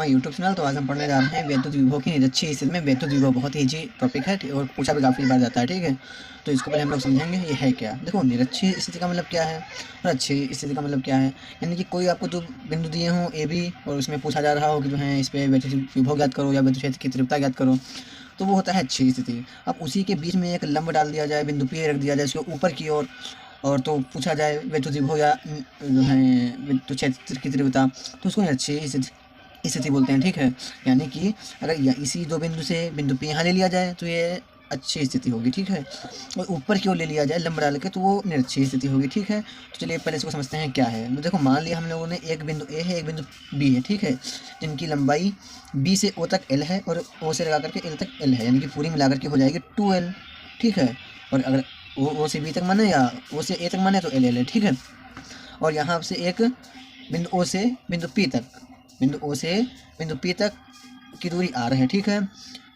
My YouTube channel. तो आज हम पढ़ने जा रहे हैं वैद्युत विभव की निरक्षीय स्थिति में। वैद्युत विभव बहुत ही ईजी टॉपिक है और पूछा भी काफ़ी बार जाता है, ठीक है। तो इसको पहले हम लोग समझेंगे ये है क्या। देखो, निरक्षीय स्थिति का मतलब क्या है और अक्षीय स्थिति का मतलब क्या है। यानी कि कोई आपको जो बिंदु दिए हों ए बी और उसमें पूछा जा रहा हो कि जो है इस पर वैद्युत विभव ज्ञात करो या वैद्युत क्षेत्र की तीव्रता ज्ञात करो, तो वो होता है अक्षीय स्थिति। अब उसी के बीच में एक लंब डाल दिया जाए, बिंदु P रख दिया जाए इसके ऊपर की ओर और तो पूछा जाए वैद्युत विभव या जो है वैद्युत क्षेत्र की तीव्रता, तो उसको निरक्षीय स्थिति बोलते हैं, ठीक है। यानी कि अगर इसी दो बिंदु से बिंदु P यहाँ ले लिया जाए तो ये अच्छी स्थिति होगी, ठीक है। और ऊपर की ओर ले लिया जाए लंब डाल के तो वो निरक्षीय स्थिति होगी, ठीक है। तो चलिए पहले इसको समझते हैं क्या है। तो देखो, मान लिया हम लोगों ने एक बिंदु A है, एक बिंदु B है, ठीक है, जिनकी लंबाई B से O तक L है और O से लगा करके L तक L है, यानी कि पूरी मिला करके हो जाएगी 2L, ठीक है। और अगर O से B तक माने या O से A तक माने तो LL है, ठीक है। और यहाँ से एक बिंदु O से बिंदु P तक, बिंदु O से बिंदु P तक की दूरी R है, ठीक है।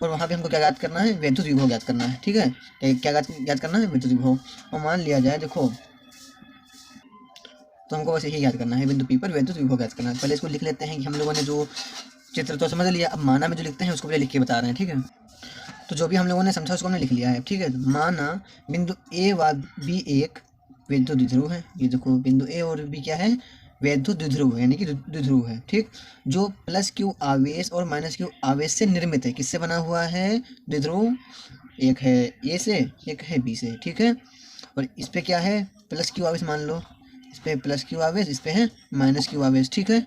और वहाँ पे हमको क्या ज्ञात करना है, वैद्युत विभव ज्ञात करना है, ठीक है। क्या ज्ञात करना है, वैद्युत विभव। और मान लिया जाए, देखो, तो हमको बस यही याद करना है, बिंदु P पर वैद्युत विभव ज्ञात करना है। पहले इसको लिख लेते हैं कि हम लोगों ने जो चित्र तो समझ लिया, अब माना में जो लिखते हैं उसको पहले लिख के बता रहे हैं, ठीक है। तो जो भी हम लोगों ने समझा उसको हमने लिख लिया है, ठीक है। माना बिंदु A व B एक वैद्युत द्विध्रुव है। ये देखो, बिंदु A और B क्या है, वैद्युत द्विध्रुव है, यानी कि द्विध्रुव है, ठीक। जो प्लस Q आवेश और माइनस Q आवेश से निर्मित है। किससे बना हुआ है द्विध्रुव, एक है A से, एक है B से, ठीक है। और इस पे क्या है, प्लस Q आवेश मान लो, इस पे प्लस Q आवेश, इस पे है माइनस Q आवेश, ठीक है।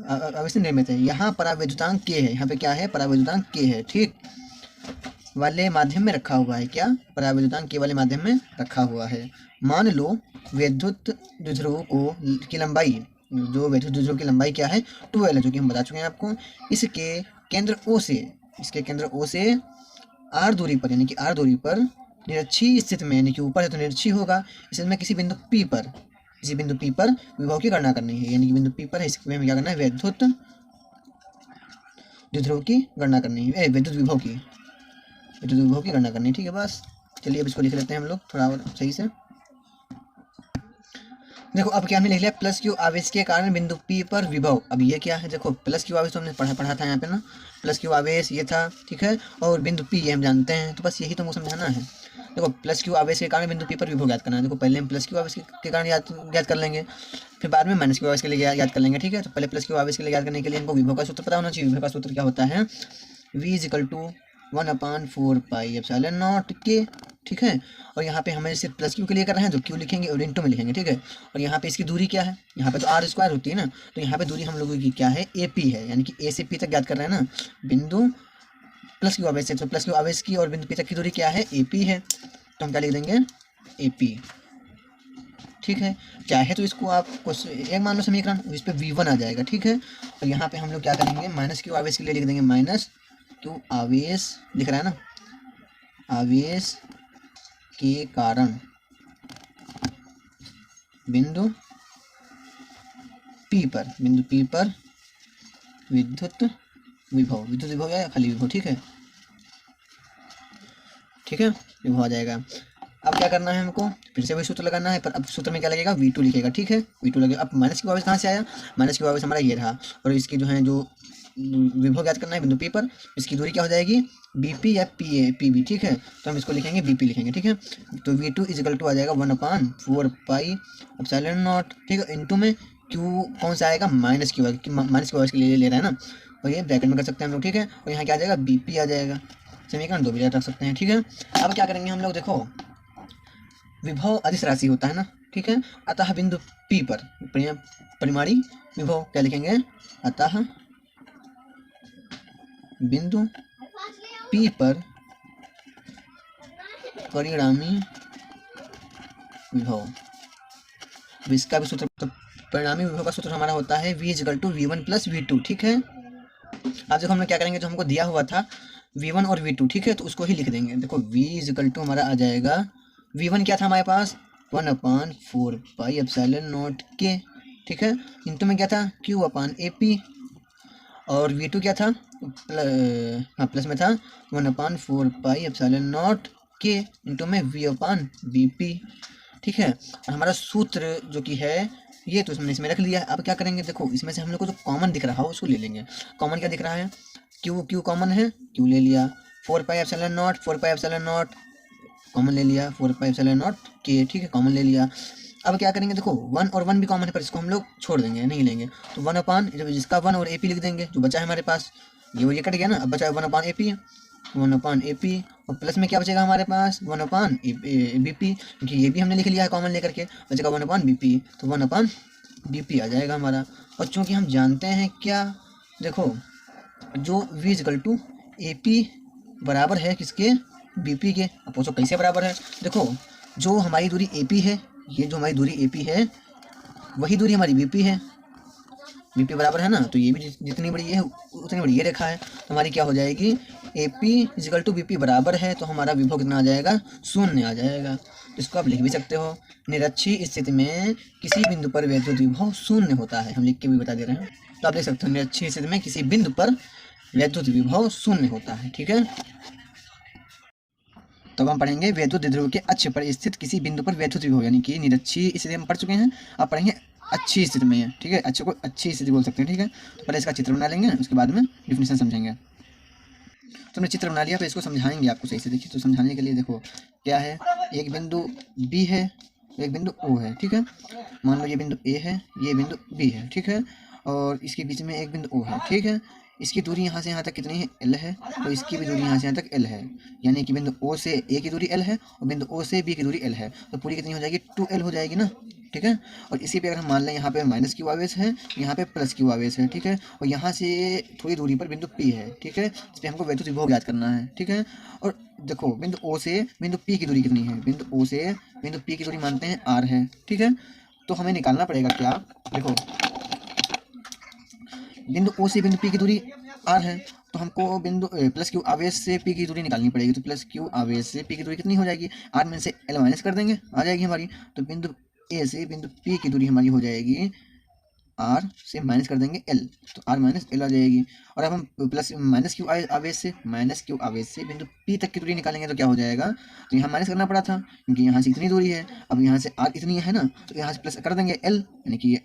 आवेश से निर्मित है। यहाँ परावैद्युतांक K है, यहाँ पे क्या है, परावैद्युतांक K है, ठीक, वाले माध्यम में रखा हुआ है। क्या, परावैद्युतांक K वाले माध्यम में रखा हुआ है। मान लो वैद्युत द्विध्रुव को की लंबाई, जो वैद्युत द्विध्रुव की लंबाई क्या है, 2L है, जो कि हम बता चुके हैं आपको। इसके केंद्र O से, इसके केंद्र O से R दूरी पर, यानी कि R दूरी पर निरक्षीय स्थिति में, यानी कि ऊपर है तो निरक्षीय होगा, इसमें किसी बिंदु P पर, किसी बिंदु P पर विभव की गणना करनी है। यानी कि बिंदु P पर है, इसमें हमें क्या करना है, वैद्युत द्विध्रुव की गणना करनी है, वैद्युत विभव की, वैद्युत विभव की गणना करनी है, ठीक है। बस चलिए अब इसको लिख लेते हैं हम लोग थोड़ा और सही से। देखो, अब क्या हमने लिख लिया, प्लस Q आवेश के कारण बिंदु P पर विभव। अब ये क्या है, देखो, प्लस Q आवेश तो हमने पढ़ा था यहाँ पे ना, प्लस Q आवेश ये था, ठीक है। और बिंदु P ये हम जानते हैं, तो बस यही तुमको समझाना है। देखो, प्लस Q आवेश के कारण बिंदु P पर विभव ज्ञात करना है। देखो, पहले हम प्लस Q आवेश के कारण ज्ञात कर लेंगे, फिर बाद में माइनस Q आवेश के लिए याद कर लेंगे, ठीक है। तो पहले प्लस Q आवेश के लिए याद करने के लिए हमको विभव का सूत्र पता होना चाहिए। विभव का सूत्र क्या होता है, V = 1/4 pi epsilon not K, ठीक है। और यहाँ पे हमें सिर्फ प्लस Q के लिए कर रहे हैं तो Q लिखेंगे और इंटू में लिखेंगे, ठीक है। और यहाँ पे इसकी दूरी क्या है, यहाँ पे तो R² होती है ना, तो यहाँ पे दूरी हम लोगों की क्या है, AP है, यानी कि A से P तक ज्ञात कर रहे हैं ना, बिंदु प्लस Q आवेश से। तो प्लस Q आवेश की और बिंदु P तक की दूरी क्या है, AP है, तो हम क्या लिख देंगे, AP, ठीक है। चाहे तो इसको आप एक मान लो समीकरण, इस पर V1 आ जाएगा, ठीक है। और यहाँ पे हम लोग क्या करेंगे, माइनस Q आवेश के लिए लिख देंगे माइनस Q आवेश, लिख रहा है ना, आवेश के कारण बिंदु P पर, बिंदु P पर विद्युत विभव, विद्युत विभव या खाली विभव, ठीक है, ठीक है, विभव आ जाएगा। अब क्या करना है हमको, फिर से वही सूत्र लगाना है, पर अब सूत्र में क्या लगेगा, V2 लिखेगा, ठीक है, V2 लगेगा। अब माइनस Q आवेश कहाँ से आया, माइनस Q आवेश हमारा ये रहा, और इसकी जो है जो विभव ज्ञात करना है बिंदु P पर, इसकी दूरी क्या हो जाएगी, BP या PB, ठीक है। तो हम इसको लिखेंगे BP लिखेंगे, ठीक है। तो V2 = आ जाएगा 1/4 पाई एप्सिलॉन नॉट, ठीक है, इंटू में Q कौन सा आएगा, माइनस Q के लिए ले रहा है ना, और ये ब्रैकेट में कर सकते हैं हम लोग, ठीक है। और यहाँ क्या आ जाएगा, BP आ जाएगा। समीकरण 2 भी रख सकते हैं, ठीक है। अब क्या करेंगे हम लोग, देखो, विभव अदिश राशि होता है ना, ठीक है। अतः बिंदु P पर परिमाणी विभव क्या लिखेंगे, अतः बिंदु P पर परिणामी विभव। इसका भी सूत्र, तो परिणामी विभव का सूत्र हमारा होता है V = V1 + V2, ठीक है। अब देखो हम लोग क्या करेंगे, जो हमको दिया हुआ था V1 और V2, ठीक है, तो उसको ही लिख देंगे। देखो, V = हमारा आ जाएगा, V1 क्या था हमारे पास, 1/4 पाई एप्सिलॉन नॉट K, ठीक है, इंटू में क्या था, Q/AP, और V2 क्या था, हाँ प्लस में था 1/4 pi epsilon not K, into में V/BP, ठीक है। और हमारा सूत्र जो कि है ये, तो हमने इसमें रख लिया है। अब क्या करेंगे, देखो इसमें से हम लोग को जो कॉमन दिख रहा हो उसको ले लेंगे। कॉमन क्या दिख रहा है, क्यू, क्यू कॉमन है, क्यू ले लिया। 4πε0, 4πε0 कॉमन ले लिया, 4πε0 के, ठीक है, कॉमन ले लिया। अब क्या करेंगे, देखो 1 और 1 भी कॉमन है, पर इसको हम लोग छोड़ देंगे, नहीं लेंगे। तो 1/, जिसका 1 और AP लिख देंगे, जो बचा है हमारे पास, ये और ये कट गया ना, अब बचा है 1/AP, 1/AP, और प्लस में क्या बचेगा हमारे पास, 1/BP, क्योंकि ये भी हमने लिख लिया है कॉमन लेकर के, बचेगा 1/BP, तो 1/BP आ जाएगा हमारा। और चूँकि हम जानते हैं क्या, देखो जो V = AP बराबर है किसके, BP के। अब पूछो कैसे बराबर है, देखो जो हमारी दूरी AP है, ये जो हमारी दूरी AP है वही दूरी हमारी BP है, BP बराबर है ना, तो ये भी जितनी बड़ी है उतनी बड़ी ये रेखा है, तो हमारी क्या हो जाएगी, AP = BP बराबर है, तो हमारा विभव कितना आ जाएगा, 0 आ जाएगा। तो इसको आप लिख भी सकते हो, निरक्षीय स्थिति में किसी बिंदु पर वैद्युत विभव 0 होता है, हम लिख के भी बता दे रहे हैं। तो आप लिख सकते हो, निरक्षीय स्थिति में किसी बिंदु पर वैद्युत विभव 0 होता है, ठीक है। तो हम पढ़ेंगे वैद्युत द्विध्रुव के अक्ष पर स्थित किसी बिंदु पर वैद्युत विभव, यानी कि निरक्षीय स्थिति हम पढ़ चुके हैं, अब पढ़ेंगे अच्छी स्थिति में, ठीक है, अच्छे को अच्छी स्थिति बोल सकते हैं, ठीक है। तो पहले इसका चित्र बना लेंगे, उसके बाद में डिफिनेशन समझेंगे। तो हमने चित्र बना लिया, तो इसको समझाएंगे आपको सही से। देखिए, तो समझाने के लिए देखो क्या है, एक बिंदु B है, एक बिंदु O है, ठीक है। मान लो ये बिंदु A है, ये बिंदु B है, ठीक है, और इसके बीच में एक बिंदु O है, ठीक है। इसकी दूरी यहाँ से यहाँ तक कितनी है, L है, तो इसकी भी दूरी यहाँ से यहाँ तक L है, यानी कि बिंदु O से A की दूरी L है और बिंदु O से B की दूरी L है, तो पूरी कितनी हो जाएगी, 2L हो जाएगी ना, ठीक है। और इसी पे अगर हम मान लें यहाँ पे -Q आवेश है, यहाँ पे +Q आवेश है, ठीक है, और यहाँ से थोड़ी दूरी पर बिंदु P है, ठीक है, इस पर हमको वैद्युत विभव ज्ञात करना है, ठीक है। और देखो बिंदु O से बिंदु P की दूरी कितनी है, बिंदु O से बिंदु P की दूरी मानते हैं R है, ठीक है। तो हमें निकालना पड़ेगा क्या, देखो बिंदु O से बिंदु P की दूरी R है, तो हमको बिंदु +Q आवेश से P की दूरी निकालनी पड़ेगी। तो +Q आवेश से P की दूरी कितनी हो जाएगी, R में से L माइनस कर देंगे, आ जाएगी हमारी। तो बिंदु A से बिंदु P की दूरी हमारी हो जाएगी, R से माइनस कर देंगे L, तो R - L आ जाएगी। और अब हम -Q आवेश से बिंदु P तक की दूरी निकालेंगे, तो क्या हो जाएगा, तो यहाँ माइनस करना पड़ा था क्योंकि यहाँ से इतनी दूरी है, अब यहाँ से R इतनी है ना, तो यहाँ से प्लस कर देंगे L, यानी कि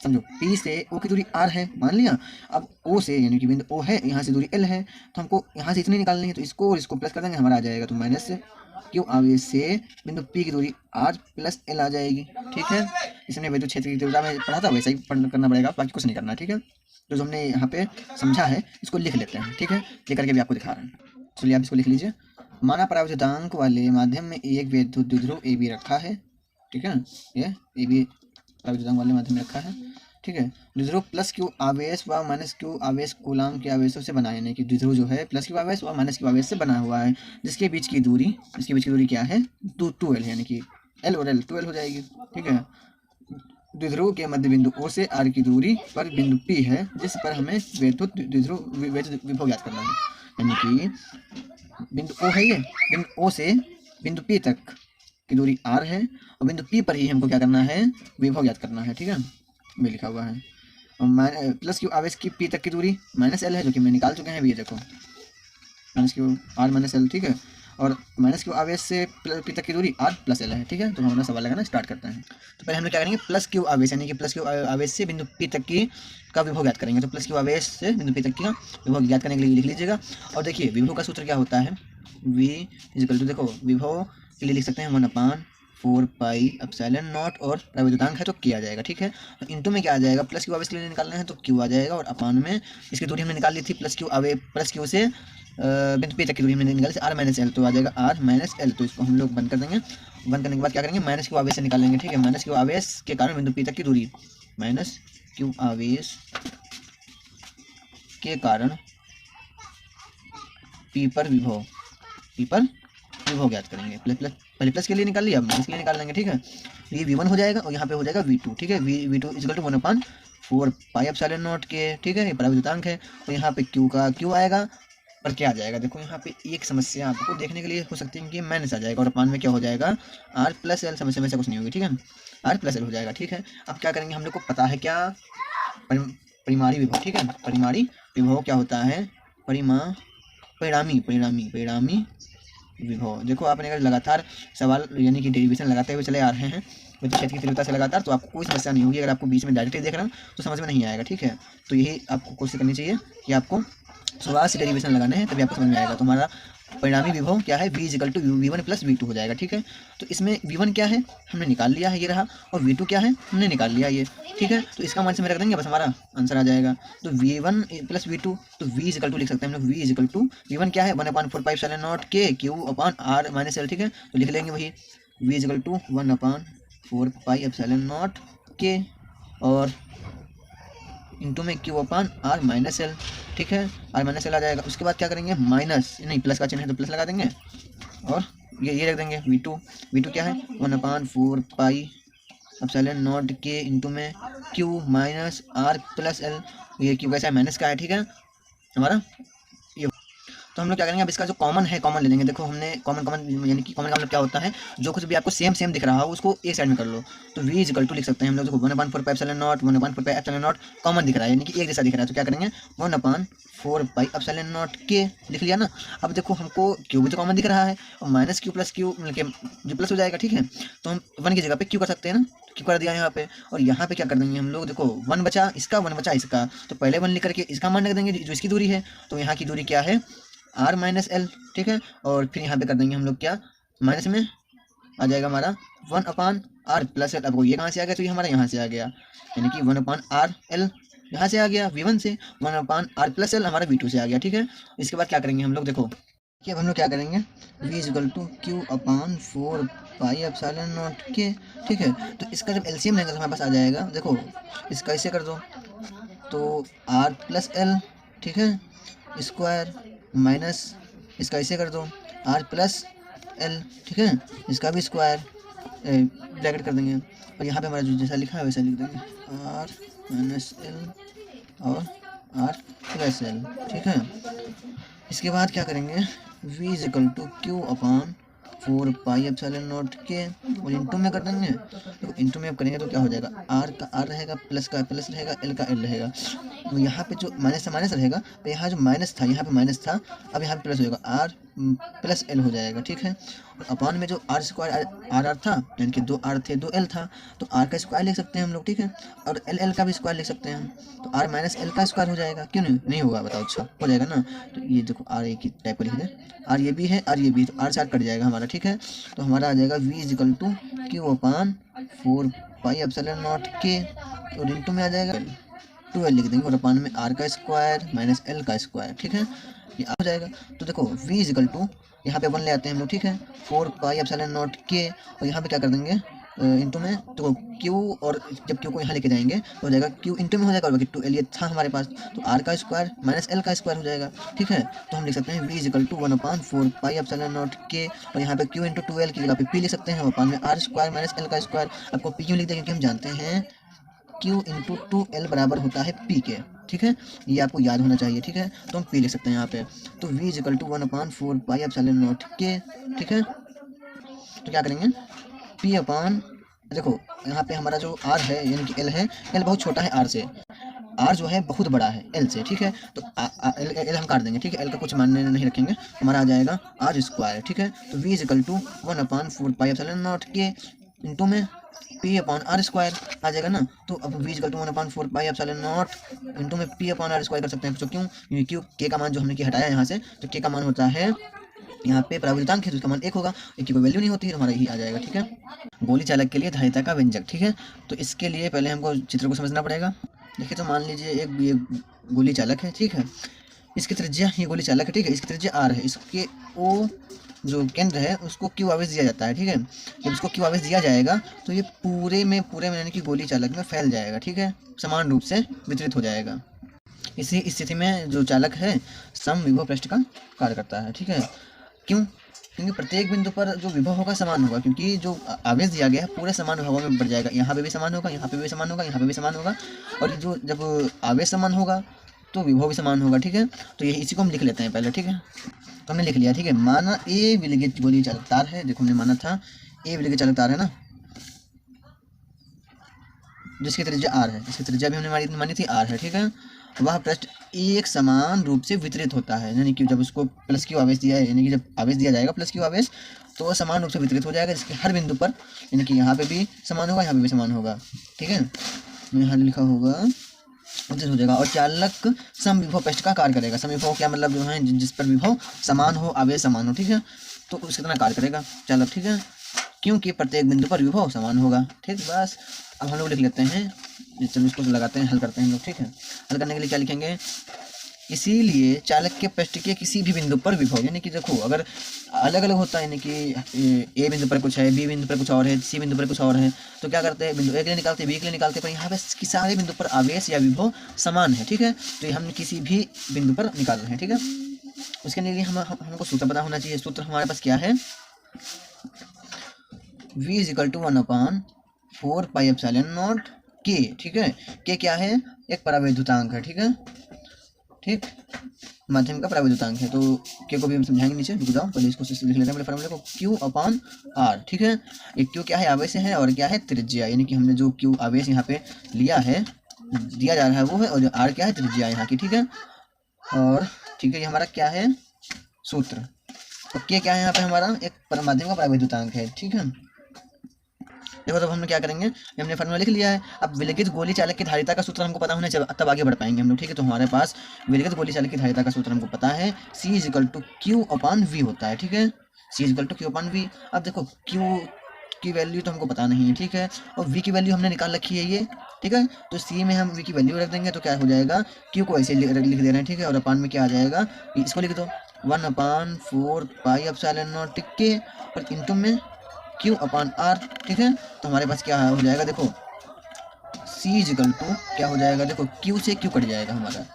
समझो P से O की दूरी R है, मान लिया। अब O से, यानी कि बिंदु O है, यहाँ से दूरी L है, तो हमको यहाँ से इतनी निकालनी है, तो इसको और इसको प्लस कर देंगे, हमारा आ जाएगा, तो -Q आवेश से बिंदु P की दूरी R + L आ जाएगी, ठीक है। इसमें वैद्युत क्षेत्र की तीव्रता में पढ़ा था, वैसा ही करना पड़ेगा, बाकी कुछ नहीं करना, ठीक है। तो जो हमने यहाँ पे समझा है इसको लिख लेते हैं, ठीक है, लिख करके भी आपको दिखा रहे हैं। चलिए आप इसको लिख लीजिए। माना पराविद्युतांक वाले माध्यम में एक वैद्युत द्विध्रुव AB रखा है, ठीक है, ये AB पराविद्युतांक वाले माध्यम में रखा है, ठीक है। द्विध्रुव +Q आवेश व -Q आवेश कूलाम के आवेशों से बना है, यानी कि द्विध्रुव जो है +Q आवेश व -Q आवेश से बना हुआ है, जिसके बीच की दूरी क्या है, 2L है, यानी कि L और L 2L हो जाएगी, ठीक है। द्विध्रुव के मध्य बिंदु O से R की दूरी पर बिंदु P है, जिस पर हमें वैद्युत विभव ज्ञात करना है, यानी कि बिंदु O है, ये बिंदु O से बिंदु P तक की दूरी R है, और बिंदु P पर ही हमको क्या करना है, विभव ज्ञात करना है, ठीक है, में लिखा हुआ है। और +Q आवेश की P तक की दूरी -L है, जो कि मैं निकाल चुके हैं, ये देखो -Q R - L, ठीक है। और -Q आवेश से P तक की दूरी R + L है, ठीक है। तो हम अपना सवाल लगाना स्टार्ट करते हैं। तो पहले हम लोग क्या करेंगे, +Q आवेश, यानी कि +Q आवेश से बिंदु P तक की का विभव ज्ञात करेंगे। तो +Q आवेश से बिंदु P तक की का विभव ज्ञात करने के लिए लिख लीजिएगा। और देखिए विभव का सूत्र क्या होता है, V = देखो विभव के लिए लिख सकते हैं 1/4πε0, और पराविद्युतांक है तो K आ जाएगा, ठीक है। तो इंटू में क्या आ जाएगा, +Q आवेश के लिए निकालना है तो Q आ जाएगा, और अपान में इसकी दूरी हमने निकाल ली थी, +Q से बिंदु P तक की दूरी हमने निकाली थी R - L, तो आ जाएगा R - L। तो इसको हम लोग बंद कर देंगे, बंद करने के बाद क्या करेंगे, -Q आवेश से निकालेंगे, ठीक है। -Q आवेश के कारण बिंदु P तक की दूरी, -Q आवेश के कारण P पर विभव ज्ञात करेंगे। पहले प्लस के लिए निकाल लिया, अब माइनस के लिए निकाल लेंगे, ठीक है। ये V1 हो जाएगा, और यहाँ पे हो जाएगा V2, ठीक है। V2 = 1/4πε0 के, ठीक है, ये पराविद्युतांक है। और यहाँ पे Q का Q आएगा, और क्या आ जाएगा, देखो यहाँ पे एक समस्या आपको देखने के लिए हो सकती है कि माइनस आ जाएगा, और अपान में क्या हो जाएगा, R + L, समस्या में से कुछ नहीं होगी, ठीक है, R + L हो जाएगा, ठीक है। अब क्या करेंगे, हम लोग को पता है क्या, परिमाणी विभव, ठीक है। परिमाणी विभव क्या होता है, परिणामी विभव। देखो आपने अगर लगातार सवाल यानी कि डेरिवेशन लगाते हुए चले आ रहे हैं विद्युत क्षेत्र की तीव्रता से लगातार, तो आपको कोई समस्या नहीं होगी। अगर आपको बीच में डायरेक्टली देख रहे हो तो समझ में नहीं आएगा, ठीक है। तो यही आपको कोशिश करनी चाहिए कि आपको शुरुआत से डेरिवेशन लगाने हैं, तभी आपको समझ में आएगा। तो हमारा परिणामी विभव क्या है, v is equal to v1 plus v2 हो जाएगा, ठीक है। तो इसमें v1 क्या है हमने निकाल लिया है, ये रहा, और v2 क्या है हमने निकाल लिया ये, ठीक है। तो इसका मान से में रख देंगे, बस हमारा आंसर आ जाएगा। तो v1 प्लस v2, तो v इजिकल टू लिख सकते हैं हम लोग, v इजिकल टू v1 क्या है 1/4π k Q upon r minus l, ठीक है। तो लिख लेंगे वही v इजिकल टू 1/4π k और इंटू में Q upon r minus L, ठीक है। r माइनस एल आ जाएगा। उसके बाद क्या करेंगे, माइनस नहीं प्लस का चिन्ह है तो प्लस लगा देंगे, और ये रख देंगे v2 क्या है 1/4π k इंटू में q minus r plus L. ये क्यू कैसा है, माइनस का है, ठीक है हमारा ये। तो हम लोग क्या करेंगे, अब इसका जो कॉमन है कॉमन ले लेंगे। देखो हमने कॉमन यानी कि कॉमन का मतलब क्या होता है, जो कुछ भी आपको सेम दिख रहा हो उसको एक साइड में कर लो। तो v इजिकल टू लिख सकते हैं हम लोग, देखो 1/4π कॉमन दिख रहा है यानी कि एक जैसा दिख रहा है। तो क्या करेंगे 1/4π k लिख लिया ना। अब देखो हमको क्यू भी तो कॉमन दिख रहा है, और माइनस क्यू प्लस क्यू मिलकर जो प्लस हो जाएगा, ठीक है। तो हम 1 की जगह पे क्यू कर सकते हैं ना, क्यू कर दिया यहाँ पे। और यहाँ पे क्या कर देंगे हम लोग, देखो 1 बचा इसका 1 बचा इसका, तो पहले 1 लिख करके इसका मान रख देंगे जो इसकी दूरी है। तो यहाँ की दूरी क्या है r माइनस एल, ठीक है। और फिर यहाँ पे कर देंगे हम लोग क्या, माइनस में आ जाएगा हमारा 1/r प्लस एल। अब ये कहाँ से आ गया, तो ये हमारा यहाँ से आ गया, यानी कि 1/r एल यहाँ से आ गया v1 से, 1/r प्लस एल हमारा v2 से आ गया, ठीक है। इसके बाद क्या करेंगे हम लोग, देखो कि अब हम लोग क्या करेंगे v is equal to Q upon 4πε0 k, ठीक है। तो इसका जब एलसीएम लेंगे तो हमारे पास आ जाएगा, देखो इसका ऐसे कर दो तो r प्लस एल, ठीक है, स्क्वायर माइनस इसका ऐसे कर दो r प्लस एल, ठीक है, इसका भी स्क्वायर ब्रैकेट कर देंगे। और यहाँ पे हमारा जो जैसा लिखा है वैसा लिख देंगे r माइनस एल और r प्लस एल, ठीक है। इसके बाद क्या करेंगे, v is equal to Q upon 4πε0 k और इंटू में कर देंगे। तो इंटू में अब करेंगे तो क्या हो जाएगा, r का r रहेगा, प्लस का प्लस रहेगा, l का l रहेगा। तो यहाँ पे जो माइनस था माइनस रहेगा, तो यहाँ जो माइनस था यहाँ पे माइनस था, अब यहाँ पे प्लस हो जाएगा, r प्लस l हो जाएगा, ठीक है। और अपॉन में जो r स्क्वायर r था यानी कि 2 r थे 2 l था, तो r का स्क्वायर लिख सकते हैं हम लोग, ठीक है। और l का भी स्क्वायर लिख सकते हैं, तो r माइनस l का स्क्वायर हो जाएगा। क्यों नहीं होगा बताओ, अच्छा हो जाएगा ना। तो ये देखो r एक ही टाइप को लिख दें, r ये भी है r ये भी, तो r से r कट जाएगा हमारा, ठीक है। तो हमारा आ जाएगा v is equal to Q upon 4πε0 k और इंटू में आ जाएगा 2l लिख देंगे, और अपॉन में r का स्क्वायर माइनस l का स्क्वायर, ठीक है, ये आ जाएगा। तो देखो v इजिकल टू यहाँ पे 1 ले आते हैं हम लोग, ठीक है, 4πε0 k और यहाँ पे क्या कर देंगे इंटू में, तो q और जब q को यहाँ लेके जाएंगे तो हो जाएगा q इंटू में हो जाएगा, और बाकी 2l ये था हमारे पास, तो r का स्क्वायर माइनस l का स्क्वायर हो जाएगा, ठीक है। तो हम लिख सकते हैं v इजिकल टू 1/4πε0 k और यहाँ पे q इंटू 2l की जगह पे p लिख सकते हैं, अपॉन में r स्क्वायर माइनस l का स्क्वायर। आपको p क्यों लिख देंगे, क्योंकि हम जानते हैं q इंटू 2l बराबर होता है p के, ठीक है, ये आपको याद होना चाहिए, ठीक है। तो हम p लिख सकते हैं यहाँ पे, तो v इजिकल टू 1/4πε0 k, ठीक है। तो क्या करेंगे p अपॉन, देखो यहाँ पे हमारा जो r है यानी कि l है, l बहुत छोटा है r से, r जो है बहुत बड़ा है l से, ठीक है। तो l हम काट देंगे, ठीक है, l का कुछ मानने नहीं रखेंगे, हमारा आ जाएगा r स्क्वायर, ठीक है। तो v is equal to 1/4πε0 k into में p अपॉन r स्क्वायर आ जाएगा ना। तो अब v इजिकल टू 1/4πε0 इंटू में p अपॉन r स्क्वायर कर सकते हैं। तो क्यों, क्योंकि k का मान जो हमने कि हटाया यहाँ से, तो k का मान होता है यहाँ पे प्रावृतांक है तो उसका मान 1 होगा, एक की कोई वैल्यू नहीं होती है, तो हमारा यही आ जाएगा, ठीक है। गोली चालक के लिए धारिता का व्यंजक, ठीक है। तो इसके लिए पहले हमको चित्र को समझना पड़ेगा। देखिए तो मान लीजिए एक ये गोली चालक है, ठीक है, इसकी त्रिज्या, ये गोली चालक है, ठीक है, इसकी त्रिज्या r है, इसके o जो केंद्र है उसको q आवेश दिया जाता है, ठीक है। जब इसको q आवेश दिया जाएगा तो ये पूरे में यानी कि गोली चालक में फैल जाएगा, ठीक है, समान रूप से वितरित हो जाएगा। इसी स्थिति में जो चालक है समविभव पृष्ठ का कार्य करता है, ठीक है। क्यों, क्योंकि प्रत्येक बिंदु पर जो विभव होगा समान होगा, क्योंकि जो आवेश दिया गया है पूरे समान विभवों में बढ़ जाएगा, यहाँ पे भी समान होगा, यहाँ पे भी समान होगा, यहाँ पे भी समान होगा, और जो जब आवेश समान होगा तो विभव भी समान होगा, ठीक है। तो ये इसी को हम लिख लेते हैं पहले, ठीक है। तो हमने लिख लिया, ठीक है। माना ए विलगित गोली चालक तार है, देखो हमने माना था ए विलगित चालक तार है ना, जिसकी त्रिज्या r है, इसकी त्रिज्या भी हमने मानी थी r है, ठीक है। वह पृष्ठ एक समान रूप से वितरित होता है, यानी कि जब उसको प्लस क्यू आवेश दिया है, यानी कि जब आवेश दिया जाएगा प्लस क्यू आवेश, तो वह समान रूप से वितरित हो जाएगा, जिसके हर बिंदु पर, यानी कि यहाँ पे भी समान होगा, यहाँ पे भी समान होगा, ठीक है। यहाँ लिखा होगा वितरित हो जाएगा। और चालक समविभव पृष्ठ का कार्य करेगा। समविभव क्या मतलब जो है जिस पर विभव समान हो, आवेश समान हो, ठीक है, तो उसके तरह कार्य करेगा चालक, ठीक है, क्योंकि प्रत्येक बिंदु पर विभव समान होगा, ठीक। बस अब हम लोग लिख लेते हैं, चलो इसको लगाते हैं, हल करते हैं हम लोग, ठीक है। हल करने के लिए क्या लिखेंगे, इसीलिए चालक के पृष्ठ के किसी भी बिंदु पर विभव, यानी कि देखो अगर अलग अलग होता है, यानी कि ए बिंदु पर कुछ है, बी बिंदु पर कुछ और है, सी बिंदु पर कुछ और है, तो क्या करते हैं, बिंदु ए के लिए निकालते हैं, बी के लिए निकालते हैं, पर यहाँ पे सारे बिंदु पर आवेश या विभव समान है, ठीक है। तो ये हम किसी भी बिंदु पर निकाल रहे हैं, ठीक है। उसके लिए हमको सूत्र पता होना चाहिए। सूत्र हमारे पास क्या है, v इजिकल टू 1/4πε0 k, ठीक है। k क्या है, एक परावैद्युतांक है, ठीक है, ठीक, माध्यम का परावैद्युतांक है। तो k को भी हम समझाएंगे नीचे, रुक जाओ, पहले इसको लिख लेते हैं पहले फॉर्मूले को, q/r, ठीक है। एक q क्या है, आवेश है, और क्या है, त्रिज्या, यानी कि हमने जो q आवेश यहाँ पे लिया है, दिया जा रहा है वो है, और जो r क्या है, त्रिज्या यहाँ की, ठीक है। और ठीक है, ये हमारा क्या है, सूत्र। और k क्या है यहाँ पे हमारा, एक माध्यम का परावैद्युतांक है, ठीक है। देखो तब हम क्या करेंगे, हमने फॉर्मूला लिख लिया है। अब विलगित गोली चालक की धारिता का सूत्र हमको पता होना चाहिए, तब आगे बढ़ पाएंगे हम लोग, ठीक है। तो हमारे पास विलगित गोली चालक की धारिता का सूत्र हमको पता है, C इजिकल टू Q/V होता है, ठीक है, C इजिकल टू Q/V। अब देखो Q की वैल्यू तो हमको पता नहीं है, ठीक है, और V की वैल्यू हमने निकाल रखी है ये, ठीक है। तो C में हम V की वैल्यू रख देंगे, तो क्या हो जाएगा, Q को ऐसे लिख दे रहे हैं, ठीक है, और अपान में क्या आ जाएगा, इसको लिख दो 1/4πε0 के, और इंटू में Q/R, ठीक है। तो हमारे पास क्या हो जाएगा, देखो C इजिकल टू क्या हो जाएगा, देखो Q से Q कट जाएगा हमारा,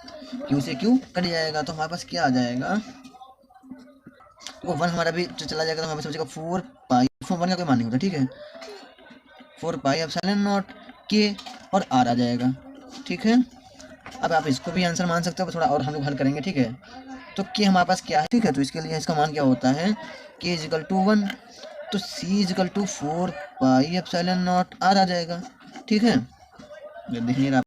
Q से Q कट जाएगा, तो हमारे पास क्या आ जाएगा, वो 1 हमारा भी चला जाएगा, तो हमारे पास बचेगा 4π, 1 का कोई मान नहीं होता, ठीक है, 4πε0 के, और R आ जाएगा, ठीक है। अब आप इसको भी आंसर मान सकते हो, थोड़ा और हम लोग हल करेंगे, ठीक है। तो के हमारे पास क्या है, ठीक है, तो इसके लिए इसका मान क्या होता है, k इजिकल टू 1, तो C इजिकल टू 4πε0 R आ जाएगा, ठीक है। दिख नहीं रहा।